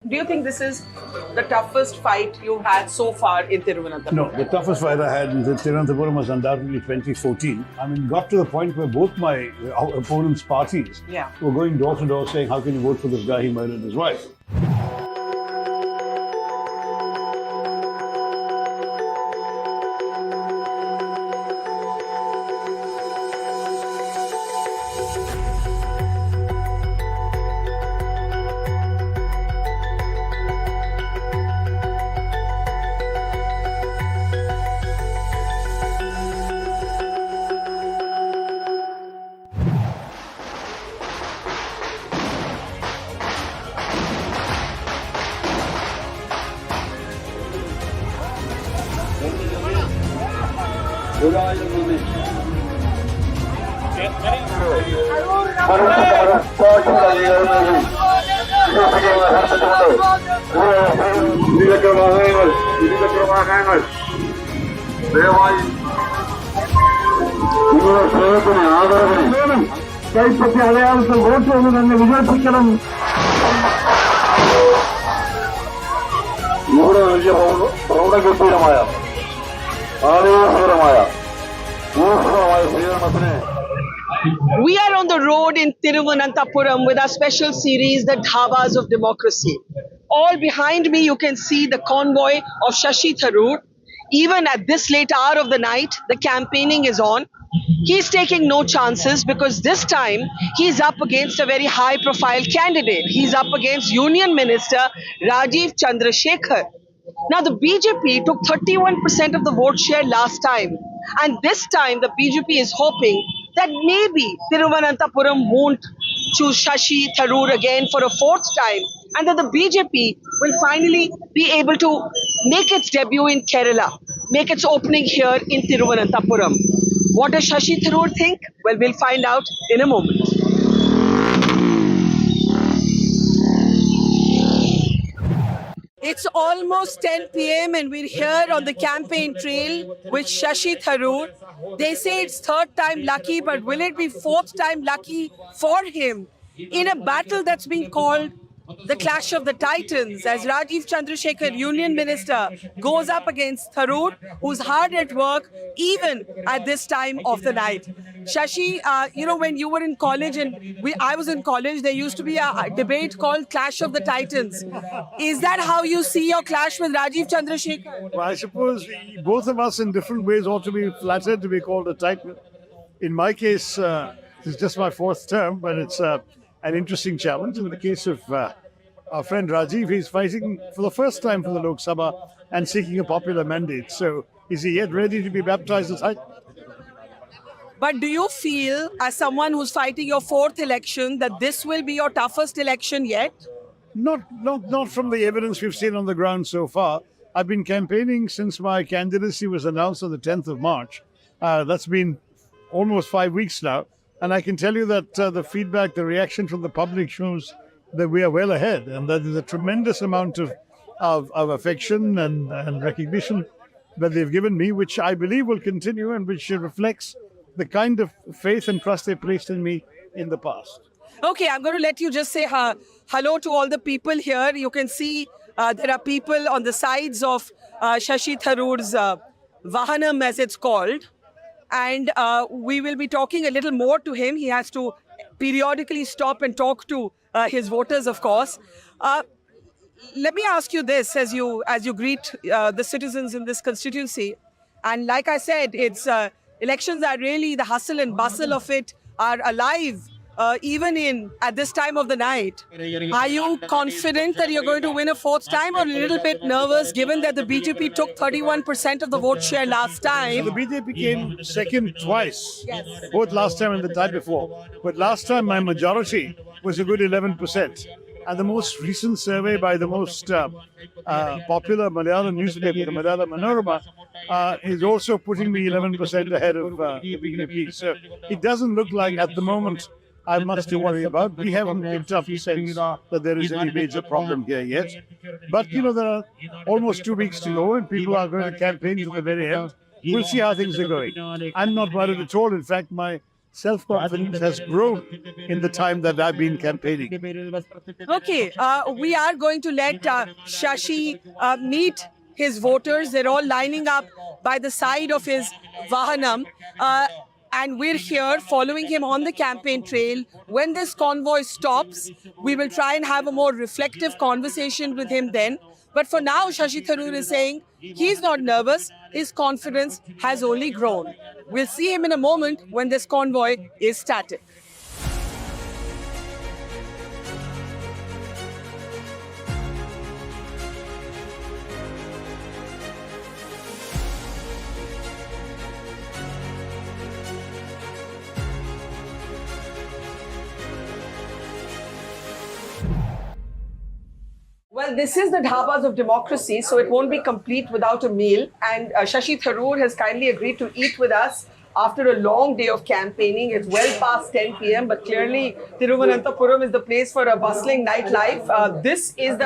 Do you think this is the toughest fight you've had so far in Thiruvananthapuram? No, the toughest fight I had in Thiruvananthapuram was undoubtedly 2014. I mean, got to the point where both my opponents' parties were going door to door saying, how can you vote for this guy? He murdered his wife. We are on the road in Thiruvananthapuram with our special series, The Dhabas of Democracy. All behind me, you can see the convoy of Shashi Tharoor. Even at this late hour of the night, the campaigning is on. He's taking no chances because this time he's up against a very high-profile candidate. He's up against Union Minister Rajiv Chandrasekhar. Now, the BJP took 31% of the vote share last time. And this time, the BJP is hoping that maybe Thiruvananthapuram won't choose Shashi Tharoor again for a fourth time, and that the BJP will finally be able to make its debut in Kerala, make its opening here in Thiruvananthapuram. What does Shashi Tharoor think? Well, we'll find out in a moment. It's almost 10 p.m. and we're here on the campaign trail with Shashi Tharoor. They say it's third time lucky, but will it be fourth time lucky for him in a battle that's been called the Clash of the Titans, as Rajiv Chandrasekhar, Union Minister, goes up against Tharoor, who's hard at work even at this time of the night. Shashi, when you were in college and I was in college, there used to be a debate called Clash of the Titans. Is that how you see your clash with Rajiv Chandrasekhar? Well, I suppose both of us in different ways ought to be flattered to be called a titan. In my case, it's just my fourth term, but it's an interesting challenge. In the case of our friend Rajiv, he's fighting for the first time for the Loksabha and seeking a popular mandate. So is he yet ready to be baptized as titan? But do you feel, as someone who's fighting your fourth election, that this will be your toughest election yet? Not from the evidence we've seen on the ground so far. I've been campaigning since my candidacy was announced on the 10th of March. That's been almost 5 weeks now. And I can tell you that the feedback, the reaction from the public shows that we are well ahead and that there's a tremendous amount of affection and recognition that they've given me, which I believe will continue and which reflects the kind of faith and trust they placed in me in the past. Okay, I'm going to let you just say hello to all the people here. You can see there are people on the sides of Shashi Tharoor's Vahanam, as it's called. And we will be talking a little more to him. He has to periodically stop and talk to his voters, of course. Let me ask you this as you greet the citizens in this constituency. And like I said, it's elections are really the hustle and bustle of it are alive. Even at this time of the night. Are you confident that you're going to win a fourth time, or a little bit nervous given that the BJP took 31% of the vote share last time? The BJP came second twice, both last time and the time before. But last time my majority was a good 11%. And the most recent survey by the most popular Malayalam newspaper, the Malayalam Manorama, is also putting me 11% ahead of the BJP. So it doesn't look like at the moment I have much to worry about. We haven't picked up sense that there is any major problem here yet. But, there are almost 2 weeks to go and people are going to campaign to the very end. We'll see how things are going. I'm not worried at all. In fact, my self-confidence has grown in the time that I've been campaigning. Okay, we are going to let Shashi meet his voters. They're all lining up by the side of his Vahanam. And we're here following him on the campaign trail. When this convoy stops, we will try and have a more reflective conversation with him then. But for now, Shashi Tharoor is saying he's not nervous. His confidence has only grown. We'll see him in a moment when this convoy is static. Well, this is the dhabas of democracy, so it won't be complete without a meal. And Shashi Tharoor has kindly agreed to eat with us after a long day of campaigning. It's well past 10 p.m., but clearly Thiruvananthapuram is the place for a bustling nightlife. This is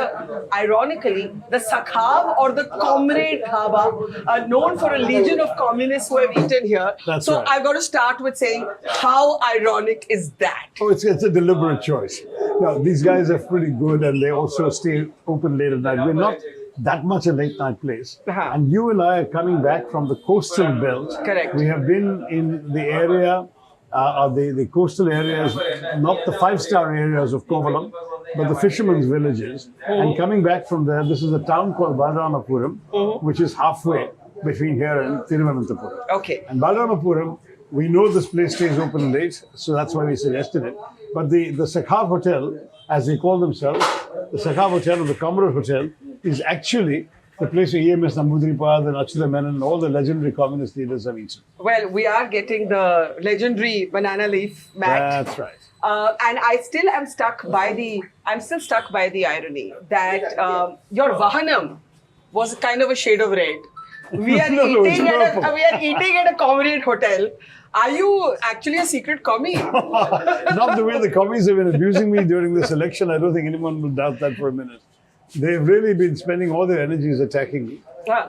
ironically, the Sakhav or the Comrade Dhaba, known for a legion of communists who have eaten here. That's so right. I've got to start with saying, how ironic is that? Oh, it's a deliberate choice. No, these guys are pretty good, and they also stay open late at night. We're not that much a late night place. And you and I are coming back from the coastal belt. Correct. We have been in the area, the coastal areas, not the five-star areas of Kovalam, but the fishermen's villages. And coming back from there, this is a town called Balramapuram, which is halfway between here and Thiruvananthapuram. Okay. And Balramapuram, we know this place stays open late, so that's why we suggested it. But the Sakhav Hotel, as they call themselves, the Sakhav Hotel or the Comrade Hotel, is actually the place where EMS Namboodiripad and Achyuta Menon and all the legendary communist leaders have eaten. Well, we are getting the legendary banana leaf mat. That's right. And I still am stuck by the irony that your Vahanam was kind of a shade of red. We are eating at a Comrade Hotel. Are you actually a secret commie? Not the way the commies have been abusing me during this election. I don't think anyone will doubt that for a minute. They've really been spending all their energies attacking me.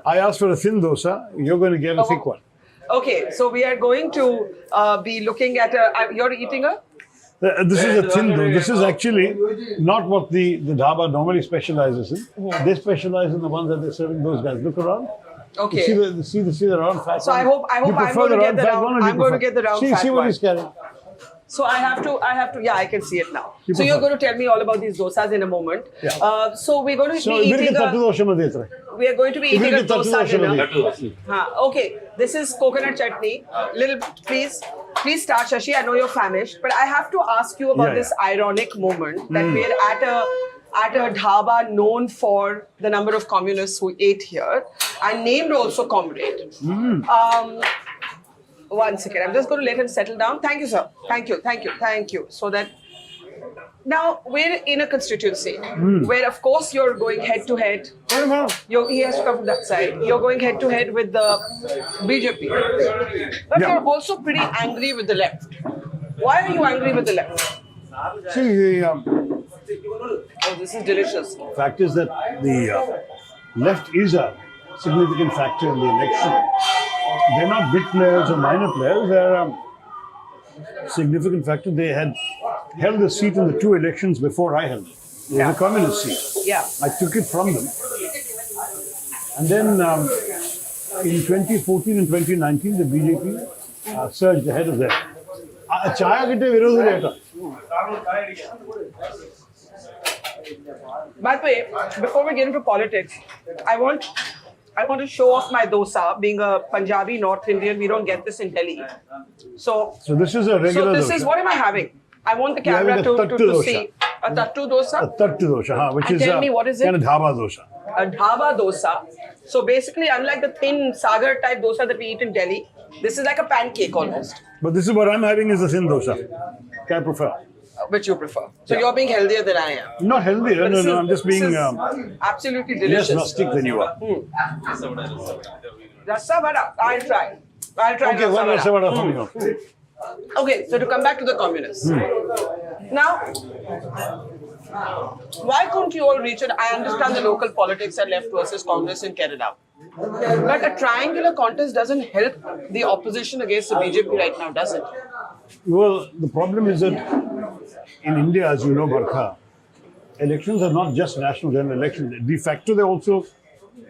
I asked for a thin dosa. You're going to get a thick one. Okay, so we are going to be looking at you're eating a? This is a thin dosa. This is actually not what the dhaba normally specializes in. They specialize in the ones that they're serving those guys. Look around. Okay. You see the round fat so one? I hope I'm going to get the round. I'm going to get the round fat See what one. he's carrying. So I have to. Yeah, I can see it now. So you're going to tell me all about these dosas in a moment. Yeah. So we're going to be eating we are going to be eating a dosa dinner. Okay, this is coconut chutney. Please start, Shashi. I know you're famished, but I have to ask you about this ironic moment that we're at a dhaba known for the number of communists who ate here and named also Comrade. One second, I'm just going to let him settle down. Thank you, sir. Thank you. So that now we're in a constituency where, of course, you're going head to head. He has to come from that side. You're going head to head with the BJP, but you're also pretty angry with the left. Why are you angry with the left? See, Oh, this is delicious. the fact is that the left is a significant factor in the election. They're not big players or minor players. They're a significant factor. They had held a seat in the two elections before I held it. It was a communist seat. Yeah. I took it from them. And then in 2014 and 2019, the BJP surged ahead of them. By the way, before we get into politics, I want to show off my dosa. Being a Punjabi North Indian, we don't get this in Delhi. So this is a regular dosa. So this is, what am I having? I want the camera to see. A Thattu Dosa? A Thattu Dosa, which is tell me, what is it? kind of dhaba dosa. A dhaba dosa. So basically, unlike the thin sagar type dosa that we eat in Delhi, this is like a pancake almost. But this is what I'm having is a thin dosa. I prefer. Which you prefer. So you're being healthier than I am. Not healthier, no, I'm just being absolutely delicious. less rustic than you are. Rasa vada. I'll try. Okay, one rasa vada for me. Okay, so to come back to the communists. Now, why couldn't you all reach it? I understand the local politics are left versus Congress in Kerala. But a triangular contest doesn't help the opposition against the BJP right now, does it? Well, the problem is that in India, as you know, Barkha, elections are not just national general elections. De facto, they're also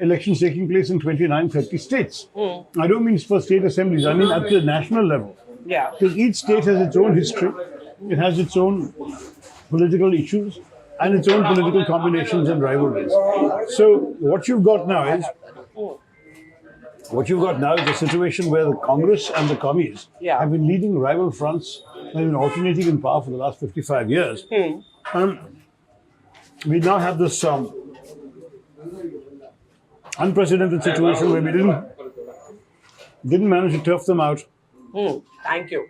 elections taking place in 29, 30 states. I don't mean for state assemblies, I mean at the national level. Yeah. Because each state has its own history, it has its own political issues, and its own political combinations and rivalries. So what you've got now is a situation where the Congress and the commies have been leading rival fronts and have been alternating in power for the last 55 years. And we now have this unprecedented situation where we didn't manage to turf them out. Thank you.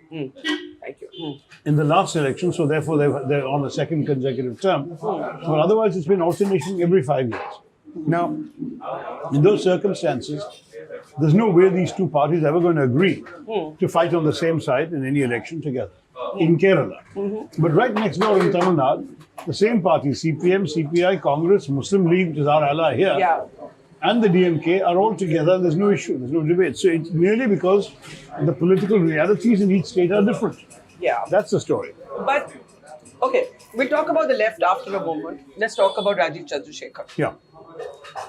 Thank you. In the last election, so therefore they're on a second consecutive term. But otherwise, it's been alternation every 5 years. Now, in those circumstances, there's no way these two parties are ever going to agree to fight on the same side in any election together in Kerala. But right next door in Tamil Nadu, the same parties, CPM, CPI, Congress, Muslim League, which is our ally here, and the DMK are all together, and there's no issue, there's no debate. So it's merely because the political realities in each state are different. Yeah. That's the story. But, okay, we'll talk about the left after a moment. Let's talk about Rajiv Chandrasekhar. Yeah.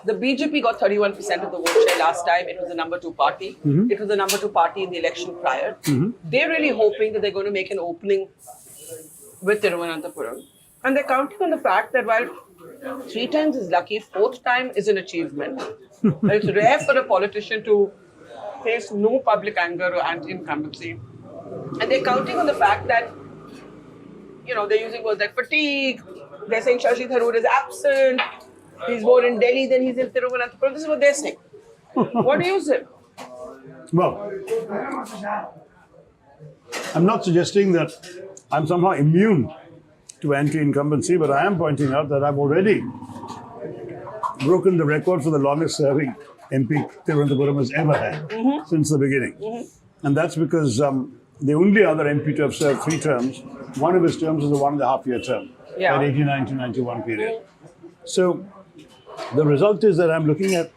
The BJP got 31% of the vote share last time. It was the number 2 party. It was the number 2 party in the election prior. They're really hoping that they're going to make an opening with Thiruvananthapuram. And they're counting on the fact that while 3 times is lucky, 4th time is an achievement. It's rare for a politician to face no public anger or anti-incumbency. And they're counting on the fact that, you know, they're using words like fatigue. They're saying Shashi Tharoor is absent. He's more in Delhi than he's in Thiruvananthapuram. This is what they're saying. What do you say? Well, I'm not suggesting that I'm somehow immune to anti-incumbency, but I am pointing out that I've already broken the record for the longest serving MP Thiruvananthapuram has ever had since the beginning. And that's because the only other MP to have served 3 terms, one of his terms is a 1.5-year term, that 89 to 91 period. So the result is that I'm looking at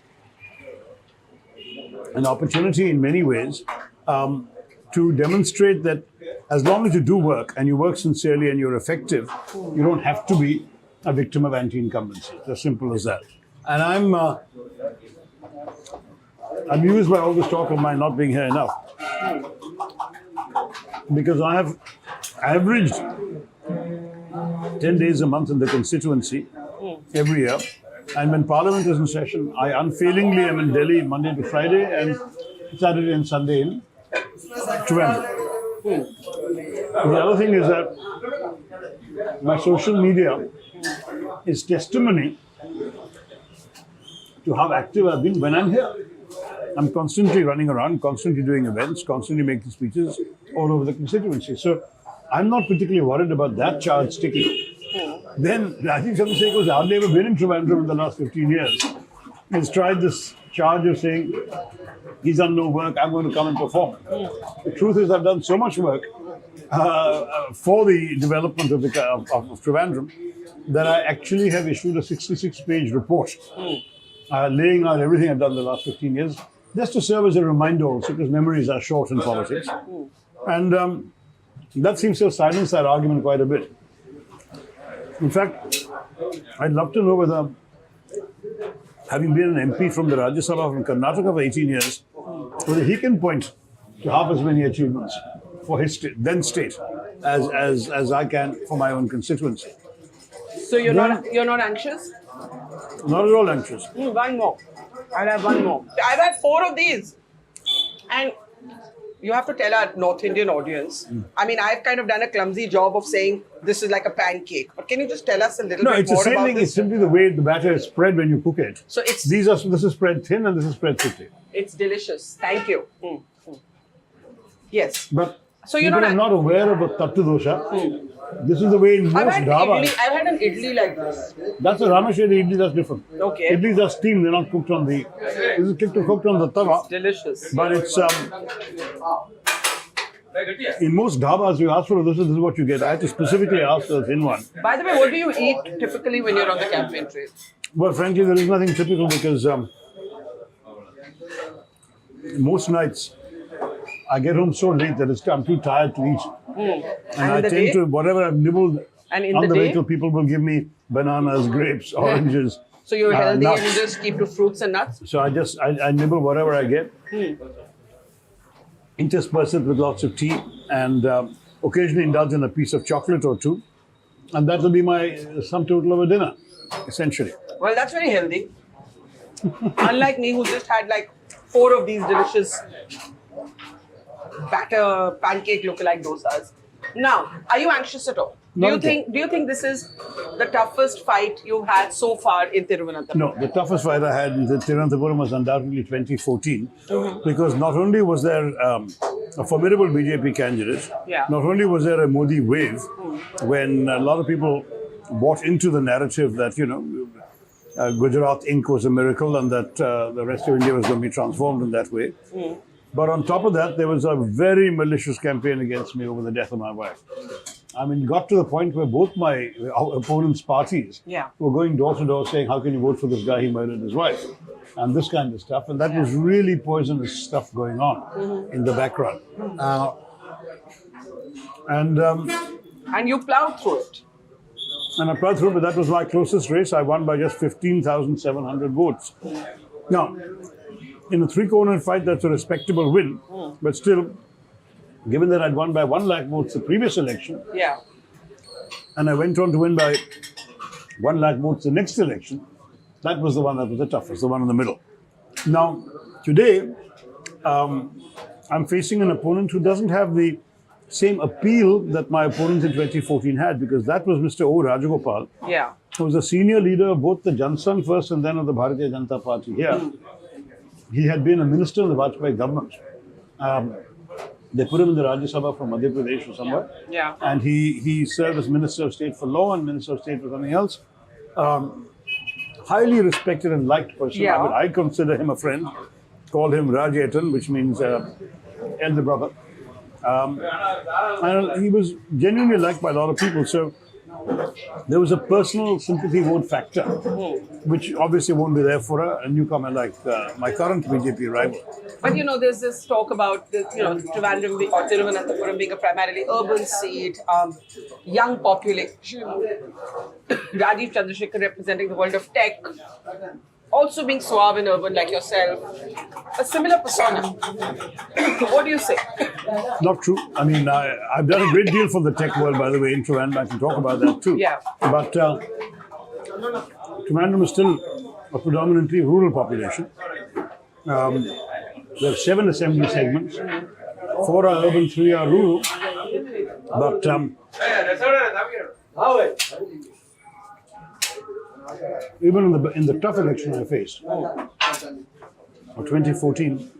an opportunity in many ways to demonstrate that as long as you do work and you work sincerely and you're effective, you don't have to be a victim of anti-incumbency. It's as simple as that. And I'm amused by all this talk of my not being here enough, because I have averaged 10 days a month in the constituency every year. And when Parliament is in session, I unfailingly am in Delhi Monday to Friday and Saturday and Sunday in Trivandrum. The other thing is that my social media is testimony to how active I've been when I'm here. I'm constantly running around, constantly doing events, constantly making speeches all over the constituency. So I'm not particularly worried about that charge sticking. Then Rajiv Chandrasekhar has hardly ever been in Trivandrum in the last 15 years. He's tried this charge of saying he's done no work, I'm going to come and perform. The truth is I've done so much work for the development of Trivandrum that I actually have issued a 66-page report laying out everything I've done the last 15 years, just to serve as a reminder also, because memories are short in politics. And that seems to have silenced that argument quite a bit. In fact, I'd love to know whether, having been an MP from the Rajya-Sabha from Karnataka for 18 years, whether he can point to half as many achievements for his then state as I can for my own constituency. So you're not anxious? Not at all anxious. One more. I'll have one more. I've had 4 of these. And you have to tell our North Indian audience. I mean, I've kind of done a clumsy job of saying this is like a pancake. But can you just tell us a little bit more about this? No, it's the same thing. It's simply the way the batter is spread when you cook it. So it's... This is spread thin and this is spread thickly. It's delicious. Thank you. Yes. But so you're not aware of a Thattu Dosa. This is the way in most dhabas. I've had an idli like this. That's a Rameshwari idli, that's different. Okay. Idlis are steamed, they're not cooked on the... This is cooked on the tawa. It's delicious. But it's... in most dhabas, you ask for this is what you get. I had to specifically ask for a thin one. By the way, what do you eat typically when you're on the campaign trail? Well, frankly, there is nothing typical because most nights I get home so late that I'm too tired to eat. And I tend to, whatever I've nibbled on the vehicle, people will give me bananas, grapes, oranges. So you're healthy nuts. and you just keep to fruits and nuts? So I nibble whatever I get, intersperse it with lots of tea, and occasionally indulge in a piece of chocolate or two. And that will be my sum total of a dinner, essentially. Well, that's very healthy. Unlike me, who just had like 4 of these delicious batter pancake lookalike dosas. Now, are you anxious at all? Do you think this is the toughest fight you've had so far in Thiruvananthapuram? No, the toughest fight I had in Thiruvananthapuram was undoubtedly 2014, because not only was there a formidable BJP candidate, not only was there a Modi wave, when a lot of people bought into the narrative that, Gujarat Inc. was a miracle and that the rest of India was going to be transformed in that way. But on top of that, there was a very malicious campaign against me over the death of my wife. I mean, it got to the point where both my opponents' parties were going door to door saying, how can you vote for this guy? He murdered his wife. And this kind of stuff. And that was really poisonous stuff going on in the background. And you plowed through it. And I plowed through it, but that was my closest race. I won by just 15,700 votes. Now, in a 3-cornered fight, that's a respectable win. But still, given that I'd won by 1 lakh votes the previous election, and I went on to win by 1 lakh votes the next election, that was the one that was the toughest, the one in the middle. Now, today, I'm facing an opponent who doesn't have the same appeal that my opponent in 2014 had, because that was Mr. O. Rajagopal, who was a senior leader of both the Jansanghh first and then of the Bharatiya Janata Party here. He had been a minister in the Vajpayee government. They put him in the Rajya Sabha from Madhya Pradesh or somewhere. And he served as Minister of State for Law and Minister of State for something else. Highly respected and liked person. I consider him a friend. Called him Rajetan, which means elder brother. And he was genuinely liked by a lot of people. So there was a personal sympathy vote factor, which obviously won't be there for a newcomer like my current BJP rival. But there's this talk about Trivandrum or Thiruvananthapuram being a primarily urban seat, young population, Rajiv Chandrasekhar representing the world of tech, also being suave and urban like yourself, a similar persona. What do you say? Not true. I mean, I've done a great deal for the tech world, by the way, in Trivandrum. I can talk about that too. But Trivandrum is still a predominantly rural population. There are 7 assembly segments. 4 are urban, 3 are rural. But even in the tough election I faced, of 2014,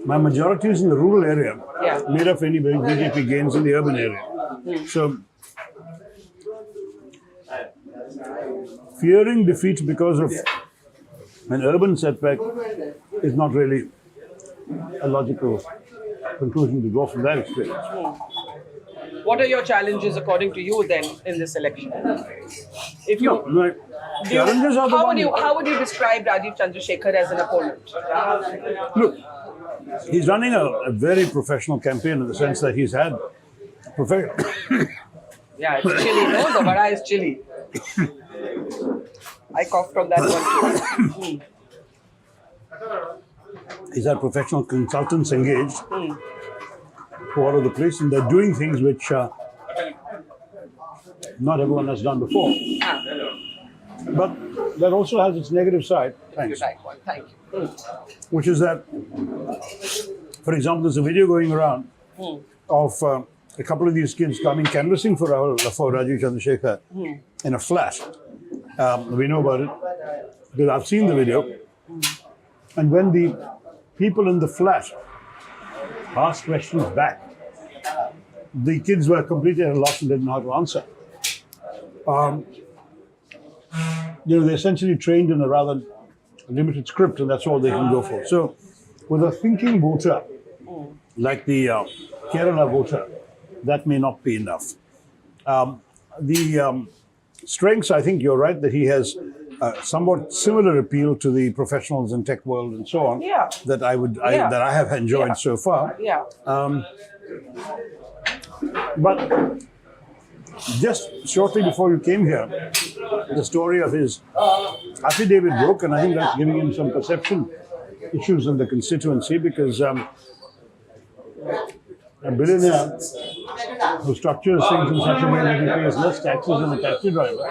my majority is in the rural area, made up any BJP gains in the urban area. So, fearing defeat because of an urban setback is not really a logical conclusion to draw from that experience. What are your challenges, according to you, then, in this election? If you, challenges are how would you describe Rajiv Chandrasekhar as an opponent? Look, he's running a very professional campaign in the sense that he's had Yeah, it's chilly, no? The vada is chilly. I coughed on that one too. He's had professional consultants engaged who are all over the place, and they're doing things which not everyone has done before. But that also has its negative side. Thanks. Thank you. Which is that, for example, there's a video going around of a couple of these kids coming canvassing for Rajiv Chandrasekhar in a flat. We know about it because I've seen the video. And when the people in the flat asked questions back, the kids were completely at a loss and didn't know how to answer. They're essentially trained in a rather limited script, and that's all they can go for. So, with a thinking voter, like the Kerala voter, that may not be enough. The strengths, I think you're right, that he has somewhat similar appeal to the professionals in tech world and so on, that I have enjoyed so far. But just shortly before you came here, the story of his affidavit broke, and I think that's giving him some perception issues in the constituency, because a billionaire who structures things in such a way that he pays less taxes than a taxi driver,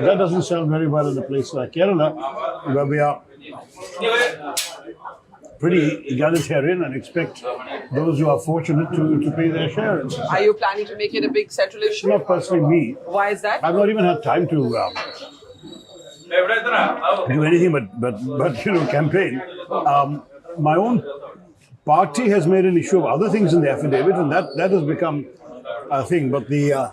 that doesn't sound very well in a place like Kerala, where we are pretty egalitarian and expect those who are fortunate to pay their share. Are you planning to make it a big central issue? Not personally me. Why is that? I've not even had time to do anything but campaign. My own party has made an issue of other things in the affidavit, and that has become a thing. But the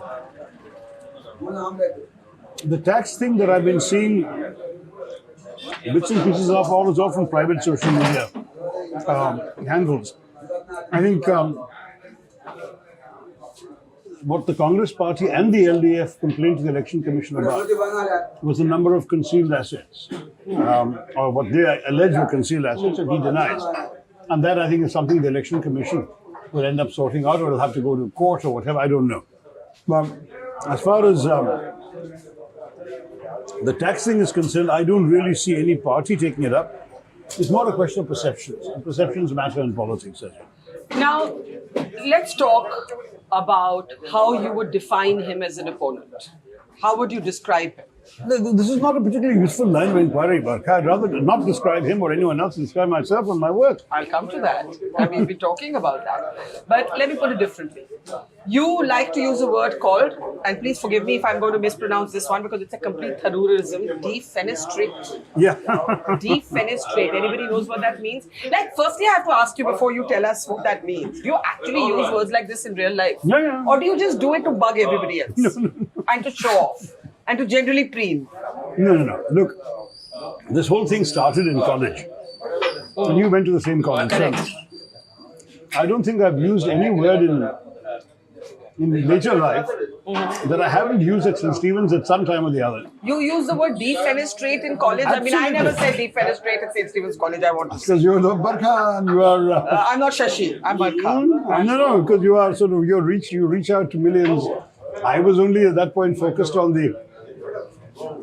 tax thing that I've been seeing bits and pieces of all is all from private social media handles. I think what the Congress Party and the LDF complained to the Election Commission about was the number of concealed assets, or what they allege were concealed assets, and he denies. And that, I think, is something the Election Commission will end up sorting out, or will have to go to court or whatever, I don't know. But as far as the tax thing is concerned, I don't really see any party taking it up. It's more a question of perceptions, and perceptions matter in politics. Now, let's talk about how you would define him as an opponent. How would you describe him? This is not a particularly useful line of inquiry, Barkha. I'd rather not describe him or anyone else, describe myself and my work. I'll come to that. We've been talking about that. But let me put it differently. You like to use a word called, and please forgive me if I'm going to mispronounce this one because it's a complete Tharoorism, defenestrate. Yeah. Defenestrate. Anybody knows what that means? Like, firstly, I have to ask you before you tell us what that means. Do you actually use words like this in real life? Yeah. Or do you just do it to bug everybody else? No. And to show off? And to generally preen? No. Look, this whole thing started in college. And you went to the same college. Correct. So I don't think I've used any word in later life that I haven't used at St. Stephen's at some time or the other. You use the word defenestrate in college? Absolutely. I never said defenestrate at St. Stephen's College, I want to say. Because you're the Barkha and you are... I'm not Shashi, I'm Barkha. No, because you are sort of, you reach out to millions. I was only at that point focused on the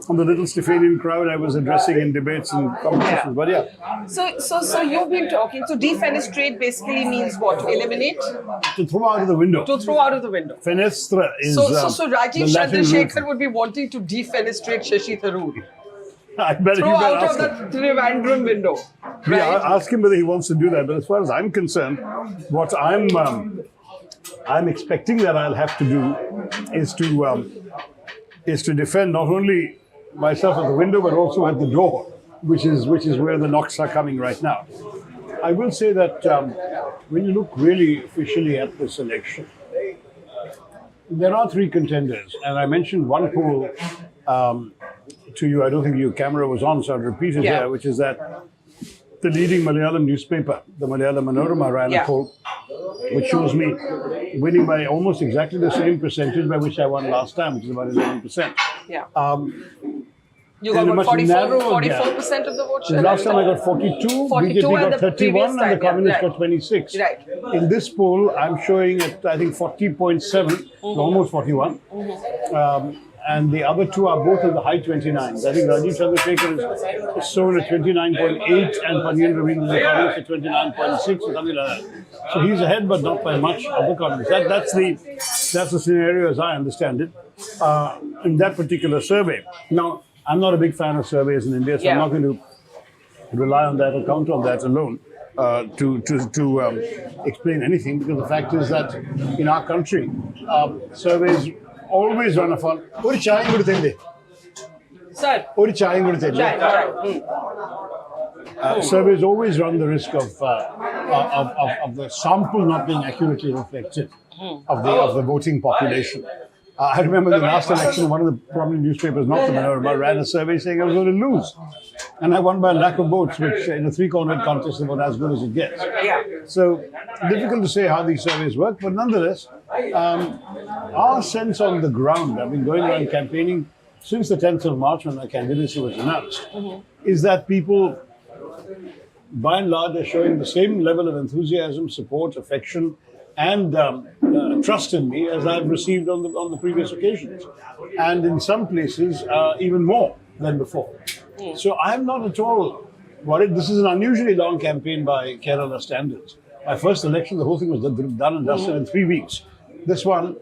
little Stephanian crowd I was addressing in debates and competitions. But yeah. So you've been talking. So defenestrate basically means what? To eliminate? To throw out of the window. To throw out of the window. Fenestra is So Rajiv the Latin Chandrasekhar root. would be wanting to defenestrate Shashi Tharoor. I bet Throw you better out ask of him. the Trivandrum window. Right? Yeah, ask him whether he wants to do that. But as far as I'm concerned, what I'm expecting that I'll have to do is to defend not only myself at the window but also at the door, which is where the knocks are coming right now. I will say that when you look really officially at this election, there are three contenders, and I mentioned one poll to you. I don't think your camera was on, so I'll repeat it here, which is that the leading Malayalam newspaper, the Malayalam Manorama, ran a poll which shows me winning by almost exactly the same percentage by which I won last time, which is about 11%. Yeah. You in a got much 44% of the vote share? Last time I got 42, 42 BJP and got the 31, and the time, Communists right. got 26. Right. In this poll, I'm showing at, I think, 40.7, almost 41. And the other two are both in the high 29s. I think Rajiv Chandrasekhar is shown at 29.8 and Panyan Ravindra Congress at 29.6 or something like that. So he's ahead, but not by much of the Congress. That's the scenario as I understand it in that particular survey. Now, I'm not a big fan of surveys in India, so I'm not going to rely on that or count on that alone to explain anything, because the fact is that in our country, surveys always run afoul. Oru chayam kodutende. Sir. Oru chayam kodutende. Surveys always run the risk of the sample not being accurately reflective of the voting population. I remember the last election, one of the prominent newspapers, not the Manorama, ran a survey saying I was going to lose. And I won by a lack of votes, which in a three-cornered contest is about as good as it gets. Yeah. So, difficult to say how these surveys work, but nonetheless, our sense on the ground, I've been going around campaigning since the 10th of March when my candidacy was announced, is that people, by and large, are showing the same level of enthusiasm, support, affection and trust in me as I've received on the previous occasions, and in some places even more than before. So I'm not at all worried. This is an unusually long campaign by Kerala standards. My first election, the whole thing was done and dusted in 3 weeks. This one,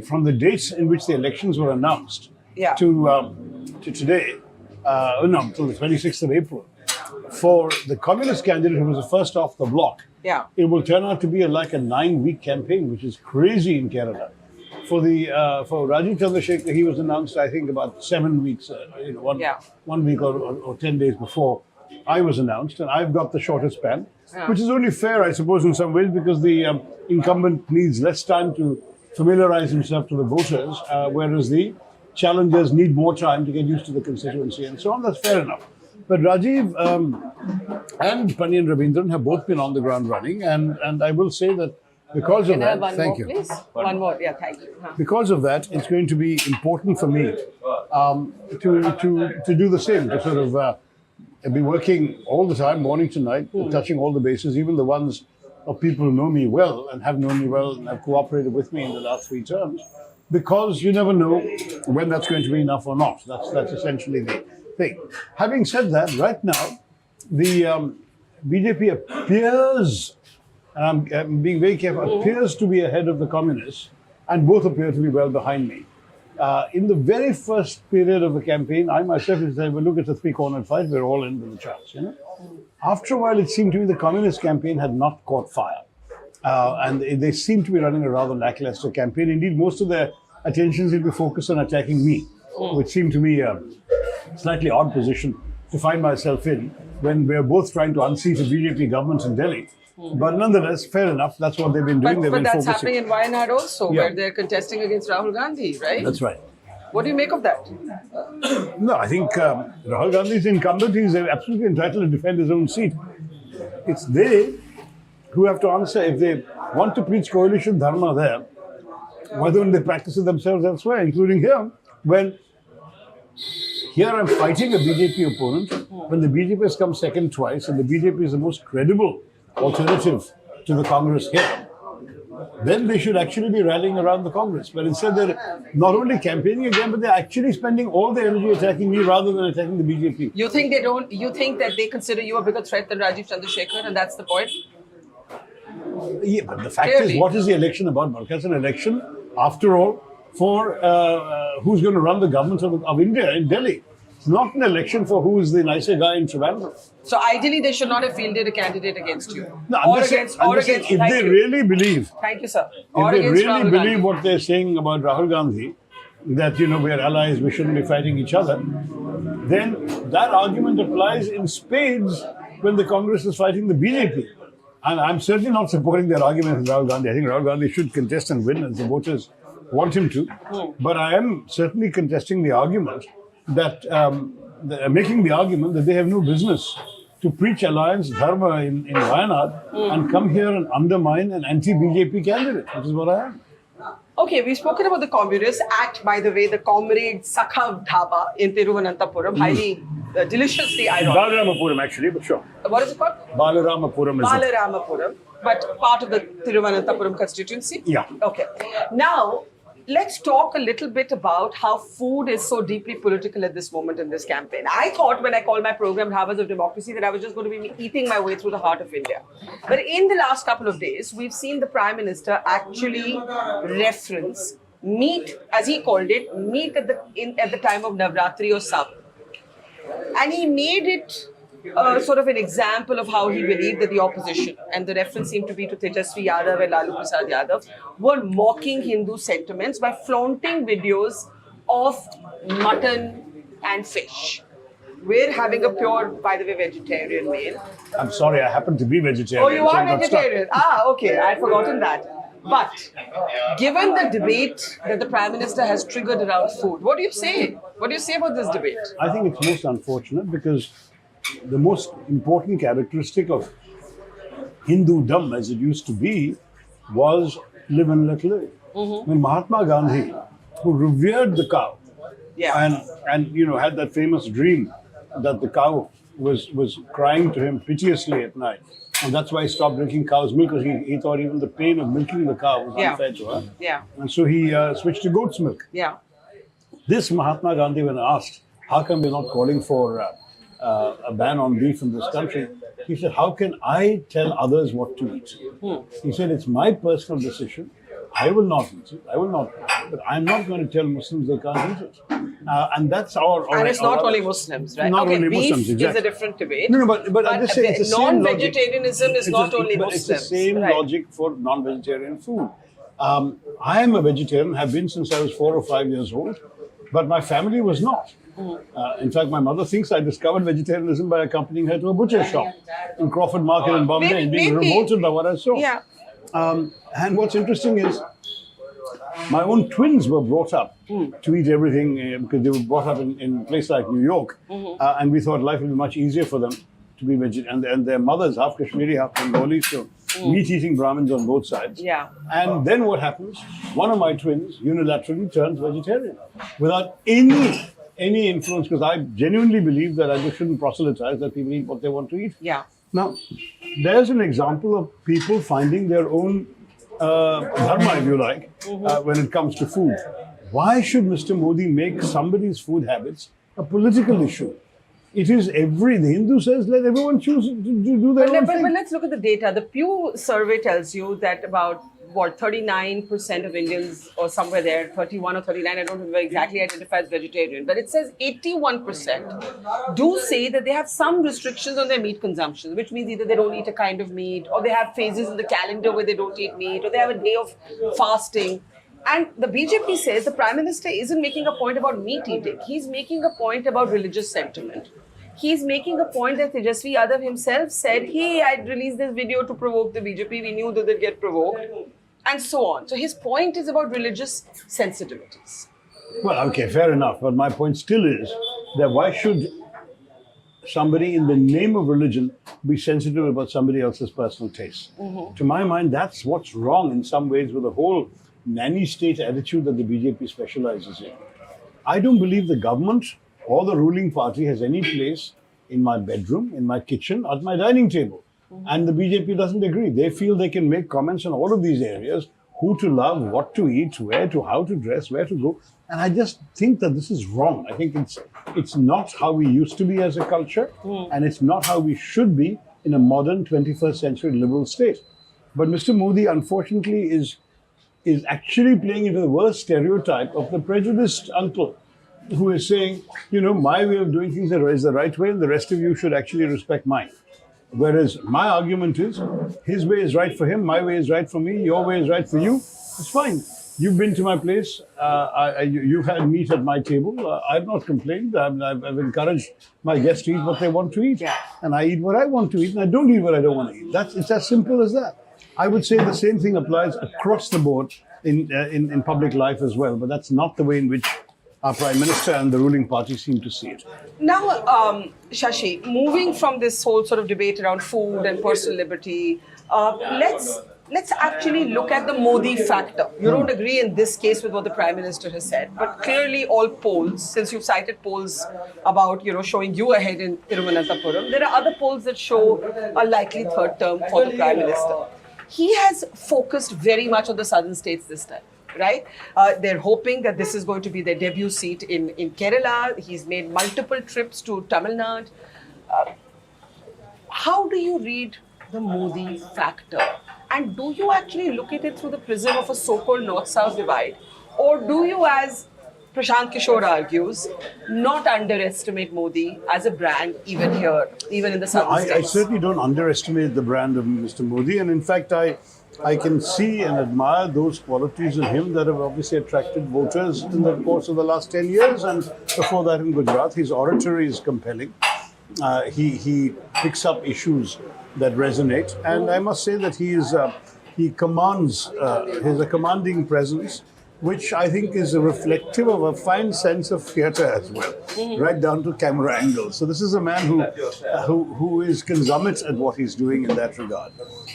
from the dates in which the elections were announced to today, till the 26th of April, for the communist candidate who was the first off the block, it will turn out to be like a 9-week campaign, which is crazy in Kerala. For Rajiv Chandrasekhar, he was announced, I think, about 7 weeks, 1 week or 10 days before I was announced, and I've got the shortest span, which is only fair, I suppose, in some ways, because the incumbent needs less time to familiarize himself to the voters, whereas the challengers need more time to get used to the constituency and so on. That's fair enough. But Rajiv and Pannian Ravindran have both been on the ground running, and I will say that because of that, thank you. Please? One more, thank you. Because of that, it's going to be important for me to do the same, to sort of be working all the time, morning to night, touching all the bases, even the ones of people who know me well and have known me well and have cooperated with me in the last 3 terms, because you never know when that's going to be enough or not. That's essentially the thing. Having said that, right now, the BJP appears, and I'm being very careful, appears to be ahead of the communists, and both appear to be well behind me. In the very first period of the campaign, I myself said, well, look, it's a 3-cornered fight, we're all in with a chance, After a while, it seemed to me the communist campaign had not caught fire. And they seem to be running a rather lackluster campaign. Indeed, most of their attention will be focused on attacking me, which seemed to me a slightly odd position to find myself in when we're both trying to unseat a BJP government in Delhi. But nonetheless, fair enough. That's what they've been doing. But that's happening in Wayanad also, where they're contesting against Rahul Gandhi, right? That's right. What do you make of that? No, I think Rahul Gandhi is incumbent. He's absolutely entitled to defend his own seat. It's they who have to answer if they want to preach coalition dharma there, why don't they practice it themselves elsewhere, including here, when here I'm fighting a BJP opponent, when the BJP has come second twice, and the BJP is the most credible alternative to the Congress here, then they should actually be rallying around the Congress. But instead they're not only campaigning again, but they're actually spending all their energy attacking me rather than attacking the BJP. You think they don't? You think that they consider you a bigger threat than Rajiv Chandrasekhar, and that's the point? Yeah, but the fact is, what is the election about, Barkha? It's an election, after all, for who's going to run the government of India in Delhi. It's not an election for who is the nicer guy in Trivandrum. So ideally, they should not have fielded a candidate against you. No, if they really believe, thank you, sir. If they really believe what they're saying about Rahul Gandhi, that we're allies, we shouldn't be fighting each other, then that argument applies in spades when the Congress is fighting the BJP. And I'm certainly not supporting their argument with Rahul Gandhi. I think Rahul Gandhi should contest and win, as the voters want him to. But I am certainly contesting the argument that, making the argument that they have no business to preach alliance dharma in Wayanad and come here and undermine an anti-BJP candidate, which is what I am. Okay, we've spoken about the communists at, by the way, the Comrade Sakhav Dhaba in Thiruvananthapuram, highly deliciously ironic. Balaramapuram, actually, but sure. What is it called? Balaramapuram is Balaramapuram, but part of the Thiruvananthapuram constituency? Yeah. Okay. Now, let's talk a little bit about how food is so deeply political at this moment in this campaign. I thought when I called my program Dhabas of Democracy that I was just going to be eating my way through the heart of India. But in the last couple of days, we've seen the Prime Minister actually reference meat, as he called it, meat at the time of Navratri or Sab. And he made it sort of an example of how he believed that the opposition, and the reference seemed to be to Tejasvi Yadav and Lalu Prasad Yadav, were mocking Hindu sentiments by flaunting videos of mutton and fish. We're having a pure, by the way, vegetarian meal. I'm sorry, I happen to be vegetarian. Oh, you are vegetarian? Okay, I'd forgotten that. But given the debate that the Prime Minister has triggered around food, what do you say? What do you say about this debate? I think it's most unfortunate because the most important characteristic of Hindudom, as it used to be, was live and let live. When Mahatma Gandhi, who revered the cow, and had that famous dream that the cow was crying to him piteously at night. And that's why he stopped drinking cow's milk, because he thought even the pain of milking the cow was unfair to her. Yeah. And so he switched to goat's milk. Yeah. This Mahatma Gandhi, when asked, how come we're not calling for a ban on beef in this country, he said, how can I tell others what to eat? He said, it's my personal decision. I will not eat it. I will not. But I'm not going to tell Muslims they can't eat it. And that's our. And it's not only Muslims, right? Not only beef Muslims, exactly. is a different debate. No, but I'm just saying it's the same logic. Non-vegetarianism is not only Muslims. It's the same logic for non-vegetarian food. I am a vegetarian, have been since I was 4 or 5 years old, but my family was not. In fact, my mother thinks I discovered vegetarianism by accompanying her to a butcher shop in Crawford Market in Bombay and being revolted by what I saw. Yeah. And what's interesting is my own twins were brought up to eat everything because they were brought up in a place like New York. And we thought life would be much easier for them to be vegetarian. And their mothers, half Kashmiri, half Bengali, so meat-eating Brahmins on both sides. Yeah. And then what happens? One of my twins unilaterally turns vegetarian without any influence, because I genuinely believe that I just shouldn't proselytize, that people eat what they want to eat. Yeah. Now, there's an example of people finding their own dharma, if you like, when it comes to food. Why should Mr. Modi make somebody's food habits a political issue? It is the Hindu says, let everyone choose to do their own thing. But let's look at the data. The Pew survey tells you that about, 39% of Indians, or somewhere there, 31 or 39, I don't remember exactly, identify as vegetarian. But it says 81% do say that they have some restrictions on their meat consumption, which means either they don't eat a kind of meat, or they have phases in the calendar where they don't eat meat, or they have a day of fasting. And the BJP says the Prime Minister isn't making a point about meat eating. He's making a point about religious sentiment. He's making a point that Tejasvi Yadav himself said, hey, I'd released this video to provoke the BJP. We knew that they'd get provoked. And so on. So his point is about religious sensitivities. Well, okay, fair enough. But my point still is that why should somebody in the name of religion be sensitive about somebody else's personal taste? To my mind, that's what's wrong in some ways with the whole nanny state attitude that the BJP specializes in. I don't believe the government or the ruling party has any place in my bedroom, in my kitchen, at my dining table. And the BJP doesn't agree. They feel they can make comments on all of these areas, who to love, what to eat, where to, how to dress, where to go. And I just think that this is wrong. I think it's not how we used to be as a culture, and it's not how we should be in a modern 21st century liberal state. But Mr. Modi, unfortunately, is actually playing into the worst stereotype of the prejudiced uncle who is saying, my way of doing things is the right way, and the rest of you should actually respect mine. Whereas my argument is, his way is right for him, my way is right for me, your way is right for you. It's fine. You've been to my place. You've had meat at my table. I've not complained. I've encouraged my guests to eat what they want to eat. Yeah. And I eat what I want to eat, and I don't eat what I don't want to eat. It's as simple as that. I would say the same thing applies across the board in public life as well. But that's not the way in which our Prime Minister and the ruling party seem to see it. Now, Shashi, moving from this whole sort of debate around food and personal liberty, let's actually look at the Modi factor. You don't agree in this case with what the Prime Minister has said, but clearly all polls, since you've cited polls about, showing you ahead in Thiruvananthapuram, there are other polls that show a likely third term for the Prime Minister. He has focused very much on the southern states this time. Right? They're hoping that this is going to be their debut seat in Kerala. He's made multiple trips to Tamil Nadu. How do you read the Modi factor? And do you actually look at it through the prism of a so-called North-South divide? Or do you, as Prashant Kishore argues, not underestimate Modi as a brand even here, even in the southern states? I certainly don't underestimate the brand of Mr. Modi. And in fact, I can see and admire those qualities in him that have obviously attracted voters in the course of the last 10 years. And before that in Gujarat, his oratory is compelling. He picks up issues that resonate. And I must say that he commands, he has a commanding presence, which I think is reflective of a fine sense of theatre as well, right down to camera angles. So this is a man who is consummate at what he's doing in that regard.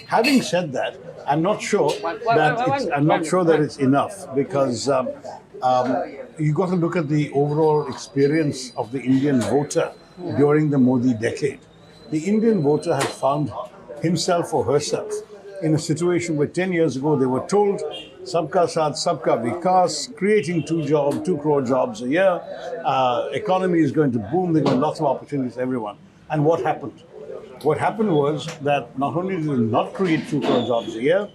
Having said that, I'm not sure that it's enough, because you got to look at the overall experience of the Indian voter during the Modi decade. The Indian voter has found himself or herself in a situation where 10 years ago they were told, Sabka Saath, Sabka Vikas, creating 2 crore jobs a year, economy is going to boom, there are lots of opportunities for everyone. And what happened? What happened was that not only did they not create 2 crore jobs a year,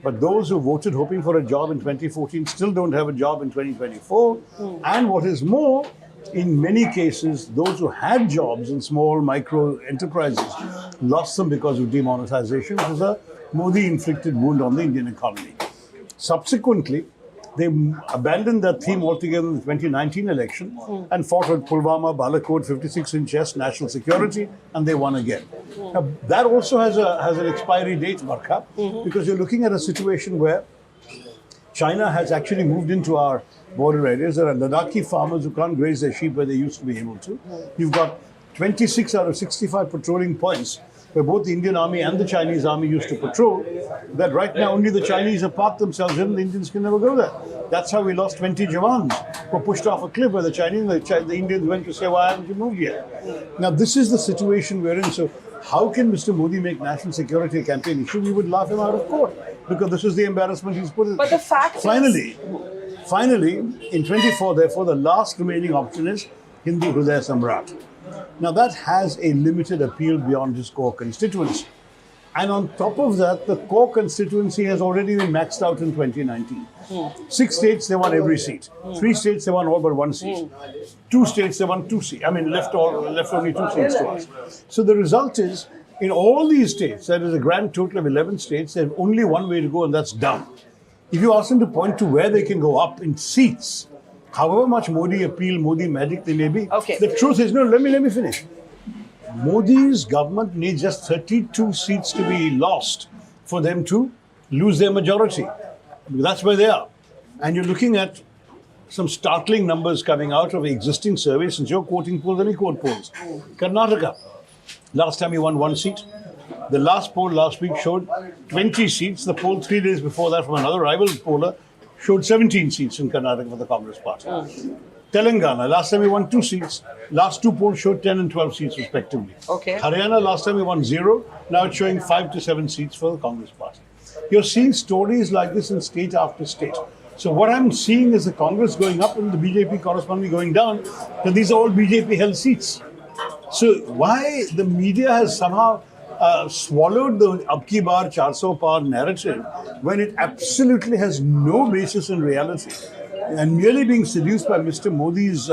but those who voted hoping for a job in 2014 still don't have a job in 2024. And what is more, in many cases, those who had jobs in small micro enterprises lost them because of demonetization, which is a Modi-inflicted wound on the Indian economy. Subsequently, they abandoned that theme altogether in the 2019 election and fought with Pulwama, Balakot, 56-inch chest, national security, and they won again. Now, that also has an expiry date, Barkha, because you're looking at a situation where China has actually moved into our border areas. There are Ladakhi farmers who can't graze their sheep where they used to be able to. You've got 26 out of 65 patrolling points where both the Indian Army and the Chinese Army used to patrol, that right now only the Chinese have parked themselves in, the Indians can never go there. That's how we lost 20 Jawans who were pushed off a cliff where the Chinese, the Indians went to say, why haven't you moved yet? Now this is the situation we're in. So how can Mr. Modi make national security a campaign issue? We would laugh him out of court because this is the embarrassment he's put in. But the fact Finally, in 24, therefore, the last remaining option is Hindu Hriday Samrat. Now that has a limited appeal beyond his core constituency. And on top of that, the core constituency has already been maxed out in 2019. 6 states, they won every seat. 3 states, they won all but 1 seat. 2 states, they won 2 seats. I mean, left only 2 seats to us. So the result is, in all these states, that is a grand total of 11 states, they have only one way to go, and that's down. If you ask them to point to where they can go up in seats, however much Modi appeal, Modi magic they may be, the truth is, no, let me finish. Modi's government needs just 32 seats to be lost for them to lose their majority. That's where they are. And you're looking at some startling numbers coming out of existing surveys, since you're quoting polls, let me quote polls. Karnataka, last time he won 1 seat. The last poll last week showed 20 seats. The poll 3 days before that from another rival poller showed 17 seats in Karnataka for the Congress Party. Telangana, last time we won 2 seats. Last 2 polls showed 10 and 12 seats respectively. Haryana, last time we won 0. Now it's showing 5 to 7 seats for the Congress Party. You're seeing stories like this in state after state. So what I'm seeing is the Congress going up and the BJP correspondingly going down, because these are all BJP-held seats. So why the media has somehow swallowed the Abki Baar 400 par narrative when it absolutely has no basis in reality, and merely being seduced by Mr. Modi's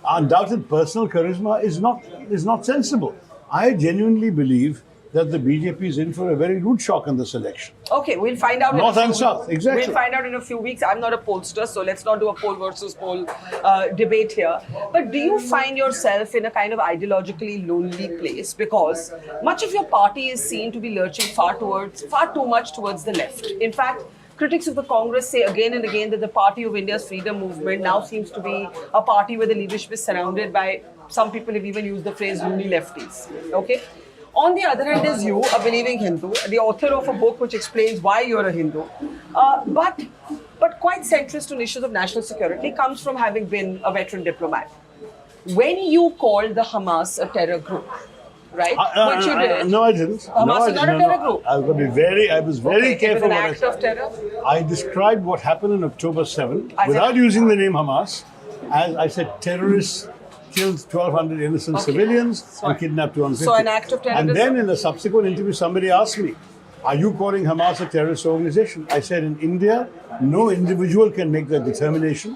undoubted personal charisma is not sensible. I genuinely believe that the BJP is in for a very rude shock in this election. Okay, we'll find out. North and South, exactly. We'll find out in a few weeks. I'm not a pollster, so let's not do a poll versus poll debate here. But do you find yourself in a kind of ideologically lonely place? Because much of your party is seen to be lurching far too much towards the left. In fact, critics of the Congress say again and again that the Party of India's freedom movement now seems to be a party where the leadership is surrounded by, some people have even used the phrase, loony lefties. Okay? On the other hand, there's you, a believing Hindu, the author of a book which explains why you're a Hindu, but quite centrist on issues of national security, comes from having been a veteran diplomat. When you called the Hamas a terror group, right? Which you did. No, I didn't. Hamas is not a terror group. I was very careful. It was an act of terror? I described what happened on October 7th without using the name Hamas. As I said, terrorists killed 1,200 innocent civilians and kidnapped 250. So an act of terrorism. And then in a subsequent interview, somebody asked me, are you calling Hamas a terrorist organization? I said, in India, no individual can make that determination.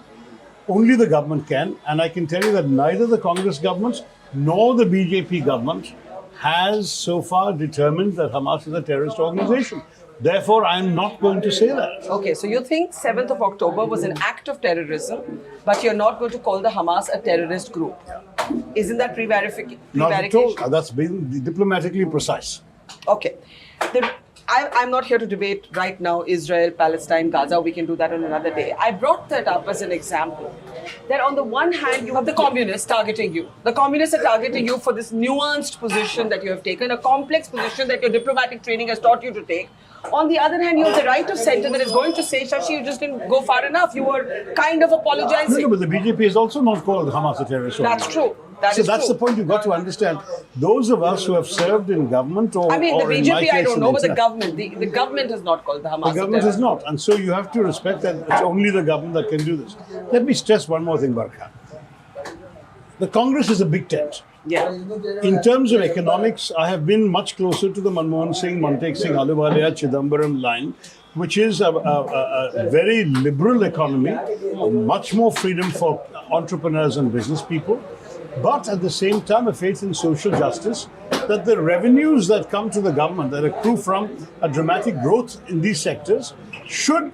Only the government can. And I can tell you that neither the Congress government nor the BJP government has so far determined that Hamas is a terrorist organization. Therefore, I am not going to say that. Okay, so you think 7th of October was an act of terrorism, but you're not going to call the Hamas a terrorist group. Isn't that prevarication? Not at all. That's been diplomatically precise. Okay. I'm not here to debate right now Israel, Palestine, Gaza. We can do that on another day. I brought that up as an example. That on the one hand, you have the communists targeting you. The communists are targeting you for this nuanced position that you have taken, a complex position that your diplomatic training has taught you to take. On the other hand, you have the right of center that is going to say, Shashi, you just didn't go far enough. You were kind of apologizing. No, but the BJP is also not called Hamas a terrorist organization. That's true. That's the point you've got to understand. Those of us who have served in government or I mean, the or in my BJP, I case don't in know, but the internet- government, the government has not called the Hamas. The government is not. And so you have to respect that it's only the government that can do this. Let me stress one more thing, Barkha. The Congress is a big tent. Yeah. In terms of economics, I have been much closer to the Manmohan Singh, Montek Singh, Ahluwalia, Chidambaram line, which is a very liberal economy, much more freedom for entrepreneurs and business people, but at the same time a faith in social justice, that the revenues that come to the government, that accrue from a dramatic growth in these sectors, should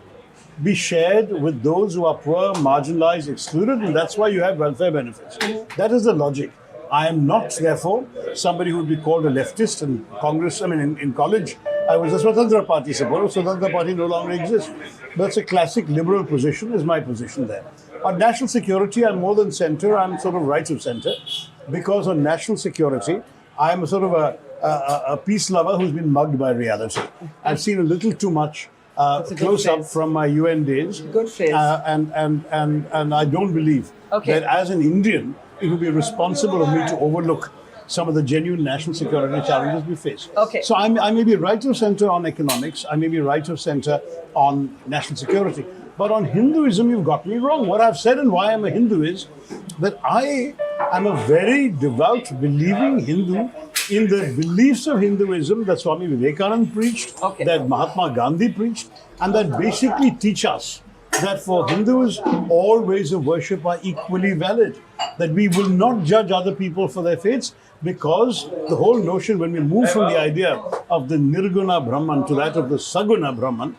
be shared with those who are poor, marginalized, excluded, and that's why you have welfare benefits. That is the logic. I am not, therefore, somebody who would be called a leftist in Congress. I mean, in college, I was a Swatantra Party supporter. Swatantra Party no longer exists. That's a classic liberal position, is my position there. On national security, I'm more than centre. I'm sort of right of centre. Because on national security, I'm a sort of a peace lover who's been mugged by reality. I've seen a little too much close up from my UN days. Good face. And I don't believe that as an Indian, it would be responsible of me to overlook some of the genuine national security challenges we face. Okay. So I may be right of centre on economics, I may be right of centre on national security, but on Hinduism, you've got me wrong. What I've said and why I'm a Hindu is that I am a very devout, believing Hindu in the beliefs of Hinduism that Swami Vivekananda preached, that Mahatma Gandhi preached, and that basically teach us that for Hindus, all ways of worship are equally valid, that we will not judge other people for their faiths, because the whole notion, when we move from the idea of the Nirguna Brahman to that of the Saguna Brahman,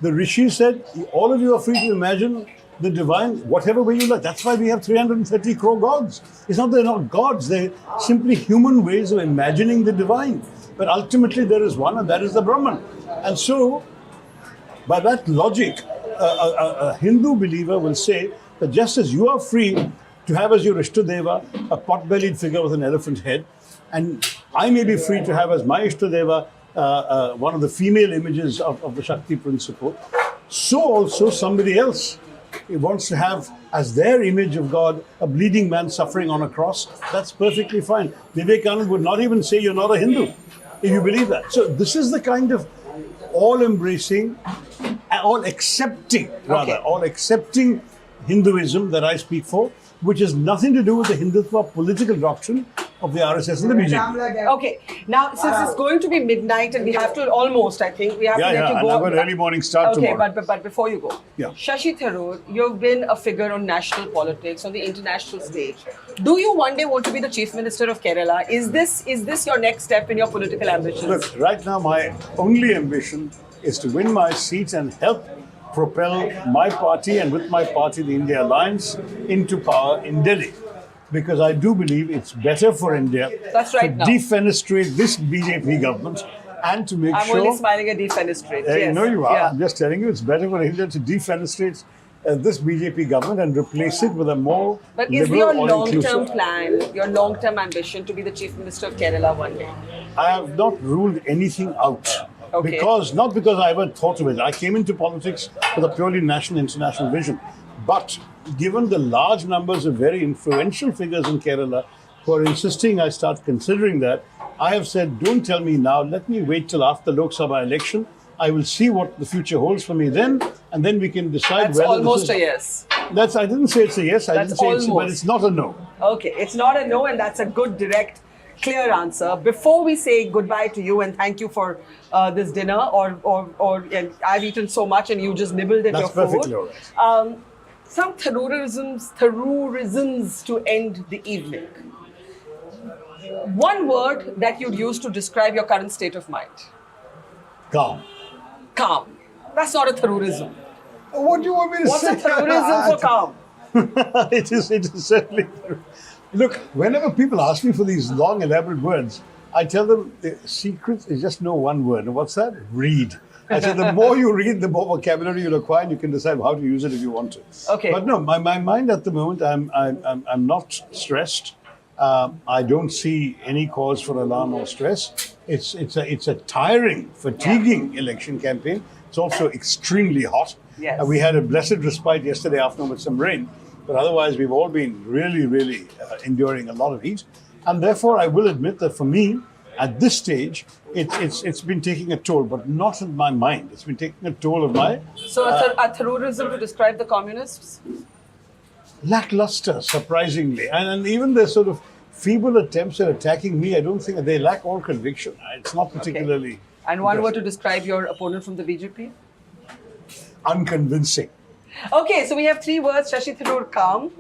the Rishi said, all of you are free to imagine the divine whatever way you like. That's why we have 330 crore gods. It's not they're not gods, they're simply human ways of imagining the divine. But ultimately there is one, and that is the Brahman. And so, by that logic, a Hindu believer will say that just as you are free to have as your Ishtadeva a pot-bellied figure with an elephant head, and I may be free to have as my Ishtadeva one of the female images of the Shakti principle, so also somebody else wants to have as their image of God a bleeding man suffering on a cross. That's perfectly fine. Vivekananda would not even say you're not a Hindu if you believe that. So this is the kind of all-embracing, all-accepting Hinduism that I speak for, which has nothing to do with the Hindutva political doctrine of the RSS and the BJP. Okay, now since it's going to be midnight and we have to almost, I think, we have to let you go. And I've got an early morning start tomorrow. Okay, but before you go, Shashi Tharoor, you've been a figure on national politics, on the international stage. Do you one day want to be the Chief Minister of Kerala? Is this your next step in your political ambitions? Look, right now my only ambition is to win my seat and help propel my party, and with my party, the India Alliance, into power in Delhi. Because I do believe it's better for India to defenestrate this BJP government and to make sure... I'm only smiling at defenestrate. Yes. No, you are. Yeah. I'm just telling you, it's better for India to defenestrate this BJP government and replace it with a more But is your long-term plan, your long-term ambition to be the Chief Minister of Kerala one day? I have not ruled anything out. Okay. Not because I ever thought of it. I came into politics with a purely national, international vision. But given the large numbers of very influential figures in Kerala who are insisting I start considering that, I have said, don't tell me now, let me wait till after the Loksabha election. I will see what the future holds for me then, and then we can decide That's whether almost a yes. I didn't say it's a yes, I didn't say it's but it's not a no. Okay, it's not a no, and that's a good, direct, clear answer. Before we say goodbye to you and thank you for this dinner, and I've eaten so much and you just nibbled at your food. That's perfectly all right. Some Tharoorisms to end the evening. One word that you'd use to describe your current state of mind. Calm. Calm. That's not a Tharoorism. What do you want me to say? What's a Tharoorism for calm? It is certainly true. Look, whenever people ask me for these long, elaborate words, I tell them the secret is just know one word. And what's that? Read. I said the more you read, the more vocabulary you'll acquire, and you can decide how to use it if you want to. Okay. But no, my mind at the moment, I'm not stressed. I don't see any cause for alarm or stress. It's a tiring, fatiguing election campaign. It's also extremely hot. Yes. We had a blessed respite yesterday afternoon with some rain. But otherwise, we've all been really, really enduring a lot of heat. And therefore, I will admit that for me, at this stage, it's been taking a toll, but not in my mind. It's been taking a toll of my... So, a Tharoorism to describe the communists? Lackluster, surprisingly. And even the sort of feeble attempts at attacking me, I don't think that they lack all conviction. It's not particularly... Okay. And one word to describe your opponent from the BJP? Unconvincing. Okay, so we have three words. Shashi Tharoor, calm.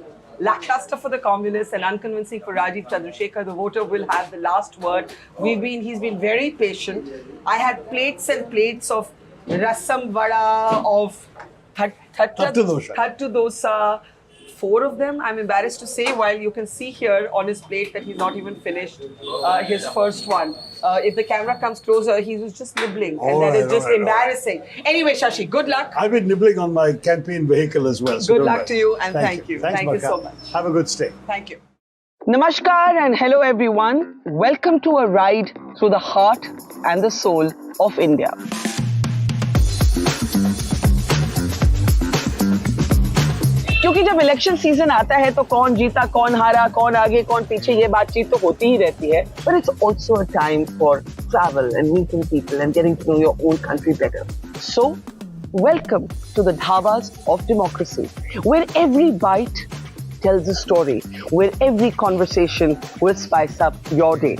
Lackluster for the communists and unconvincing for Rajiv Chandrasekhar. The voter will have the last word. He's been very patient. I had plates and plates of rasam vada, of Thattu Dosa. 4 of them, I'm embarrassed to say, while you can see here on his plate that he's not even finished his first one. If the camera comes closer, he was just nibbling, and that is just embarrassing. Anyway, Shashi, good luck. I've been nibbling on my campaign vehicle as well. So good luck to you, and thank you. Thanks, thank you so much. Have a good stay. Thank you. Namaskar and hello everyone. Welcome to a ride through the heart and the soul of India. क्योंकि जब election season आता है तो कौन जीता, कौन हारा, कौन आगे, कौन पीछे, ये बातचीत तो होती ही रहती है. But it's also a time for travel and meeting people and getting to know your own country better. So, welcome to the dhabas of democracy, where every bite tells a story, where every conversation will spice up your day.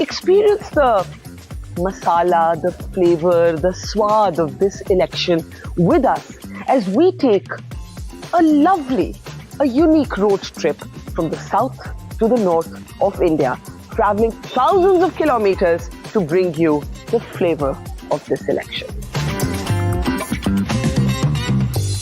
Experience the masala, the flavor, the swad of this election with us as we take a lovely, a unique road trip from the south to the north of India, traveling thousands of kilometers to bring you the flavor of this election.